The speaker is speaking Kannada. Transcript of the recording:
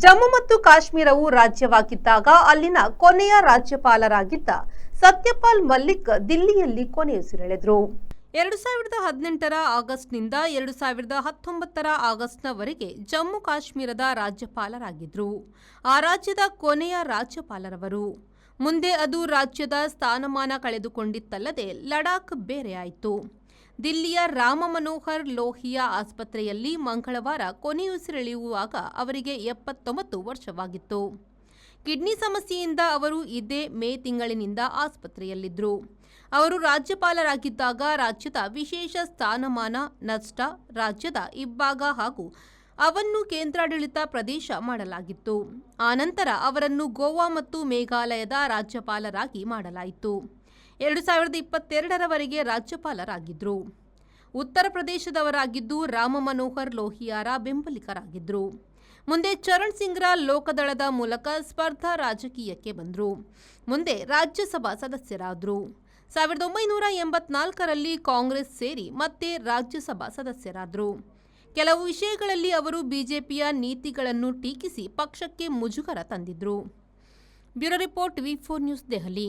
ಜಮ್ಮು ಮತ್ತು ಕಾಶ್ಮೀರವು ರಾಜ್ಯವಾಗಿದ್ದಾಗ ಅಲ್ಲಿನ ಕೊನೆಯ ರಾಜ್ಯಪಾಲರಾಗಿದ್ದ ಸತ್ಯಪಾಲ್ ಮಲ್ಲಿಕ್ ದಿಲ್ಲಿಯಲ್ಲಿ ಕೊನೆಯುಸಿರೆಳೆದರು. 2018ರ ಆಗಸ್ಟ್ನಿಂದ 2019ರ ಆಗಸ್ಟ್ನವರೆಗೆ ಜಮ್ಮು ಕಾಶ್ಮೀರದ ರಾಜ್ಯಪಾಲರಾಗಿದ್ದರು. ಆ ರಾಜ್ಯದ ಕೊನೆಯ ರಾಜ್ಯಪಾಲರವರು. ಮುಂದೆ ಅದು ರಾಜ್ಯದ ಸ್ಥಾನಮಾನ ಕಳೆದುಕೊಂಡಿತ್ತಲ್ಲದೆ ಲಡಾಖ್ ಬೇರೆಯಾಯಿತು. ದಿಲ್ಲಿಯ ರಾಮ ಮನೋಹರ್ ಲೋಹಿಯಾ ಆಸ್ಪತ್ರೆಯಲ್ಲಿ ಮಂಗಳವಾರ ಕೊನೆಯುಸಿರೆಳೆಯುವಾಗ ಅವರಿಗೆ 79 ವರ್ಷವಾಗಿತ್ತು. ಕಿಡ್ನಿ ಸಮಸ್ಯೆಯಿಂದ ಅವರು ಇದೇ ಮೇ ತಿಂಗಳಿನಿಂದ ಆಸ್ಪತ್ರೆಯಲ್ಲಿದ್ದರು. ಅವರು ರಾಜ್ಯಪಾಲರಾಗಿದ್ದಾಗ ರಾಜ್ಯದ ವಿಶೇಷ ಸ್ಥಾನಮಾನ ನಷ್ಟ, ರಾಜ್ಯದ ಇಬ್ಬಾಗ ಹಾಗೂ ಅವನ್ನು ಕೇಂದ್ರಾಡಳಿತ ಪ್ರದೇಶ ಮಾಡಲಾಗಿತ್ತು. ಆನಂತರ ಅವರನ್ನು ಗೋವಾ ಮತ್ತು ಮೇಘಾಲಯದ ರಾಜ್ಯಪಾಲರಾಗಿ ಮಾಡಲಾಯಿತು. 2022ರವರೆಗೆ ರಾಜ್ಯಪಾಲರಾಗಿದ್ದರು. ಉತ್ತರ ಪ್ರದೇಶದವರಾಗಿದ್ದು ರಾಮ ಮನೋಹರ್ ಲೋಹಿಯಾರ ಬೆಂಬಲಿಗರಾಗಿದ್ದರು. ಮುಂದೆ ಚರಣ್ ಸಿಂಗ್ರ ಲೋಕದಳದ ಮೂಲಕ ಸ್ಪರ್ಧಾ ರಾಜಕೀಯಕ್ಕೆ ಬಂದರು. ಮುಂದೆ ರಾಜ್ಯಸಭಾ ಸದಸ್ಯರಾದರು. 1984ರಲ್ಲಿ ಕಾಂಗ್ರೆಸ್ ಸೇರಿ ಮತ್ತೆ ರಾಜ್ಯಸಭಾ ಸದಸ್ಯರಾದರು. ಕೆಲವು ವಿಷಯಗಳಲ್ಲಿ ಅವರು ಬಿಜೆಪಿಯ ನೀತಿಗಳನ್ನು ಟೀಕಿಸಿ ಪಕ್ಷಕ್ಕೆ ಮುಜುಗರ ತಂದಿದ್ದರು. ಬ್ಯೂರೋ ರಿಪೋರ್ಟ್, ವಿ4 ನ್ಯೂಸ್, ದೆಹಲಿ.